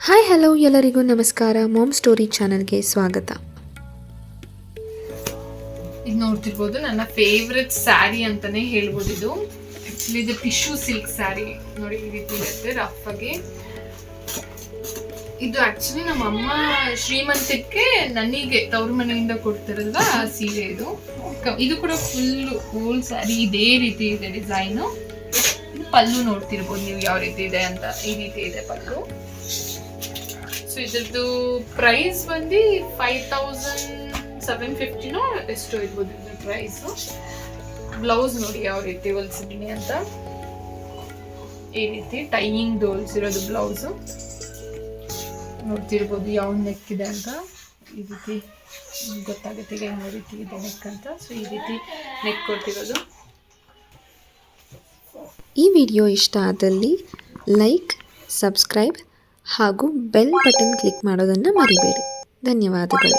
Hi hello ಎಲ್ಲರಿಗೂ ನಮಸ್ಕಾರ. Ma'am story ಚಾನಲ್ಗೆ ಸ್ವಾಗತ. ಇದು ನೋಡ್ತಿರ್ಬೋದು ನನ್ನ ಫೇವ್ರೆಟ್ ಸ್ಯಾರಿ ಅಂತಾನೆ ಹೇಳ್ಬೋದು. ಇದು ಆಕ್ಚುಲಿ ಇದು ಟಿಶ್ಯೂ ಸಿಲ್ಕ್ ಸ್ಯಾರಿ ನೋಡಿ, ಈ ರೀತಿ ಇರುತ್ತೆ ರಫ್ ಆಗಿ. ಇದು ಆಕ್ಚುಲಿ ನಮ್ಮ ಅಮ್ಮ ಶ್ರೀಮಂತಕ್ಕೆ ನನಗೆ ತವ್ರ ಮನೆಯಿಂದ ಕೊಡ್ತಾರಲ್ವಾ ಆ ಸೀರೆ. ಇದು ಕೂಡ ಫುಲ್ ಹೋಲ್ ಸ್ಯಾರಿ ಇದೇ ರೀತಿ ಇದೆ ಡಿಸೈನು. ಪಲ್ಲು ನೋಡ್ತಿರ್ಬೋದು ನೀವು ಯಾವ ರೀತಿ ಇದೆ ಅಂತ. ಈ ರೀತಿ ಇದೆ ಪಲ್ಲು. ಸೊ ಇದ್ರದ್ದು ಪ್ರೈಸ್ ಬಂದು 5750 ಎಷ್ಟು ಇರ್ಬೋದು ಇದ್ರ ಪ್ರೈಸು. ಬ್ಲೌಸ್ ನೋಡಿ ಯಾವ ರೀತಿ ಹೊಲ್ಸಿದ್ದೀನಿ ಅಂತ. ಈ ರೀತಿ ಟೈಯಿಂಗ್ ಹೊಲ್ಸಿರೋದು ಬ್ಲೌಸು ನೋಡ್ತಿರ್ಬೋದು ಯಾವ ನೆಕ್ ಇದೆ ಅಂತ. ಈ ರೀತಿ ಗೊತ್ತಾಗುತ್ತೆ ಈಗ ಯಾವ ರೀತಿ ಇದೆ ನೆಕ್ ಅಂತ. ಸೊ ಈ ರೀತಿ ನೆಕ್ ಕೊಟ್ಟಿರೋದು. ಈ ವಿಡಿಯೋ ಇಷ್ಟ ಆದಲ್ಲಿ ಲೈಕ್, ಸಬ್ಸ್ಕ್ರೈಬ್ ಹಾಗೂ ಬೆಲ್ ಬಟನ್ ಕ್ಲಿಕ್ ಮಾಡೋದನ್ನು ಮರಿಬೇಡಿ. ಧನ್ಯವಾದಗಳು.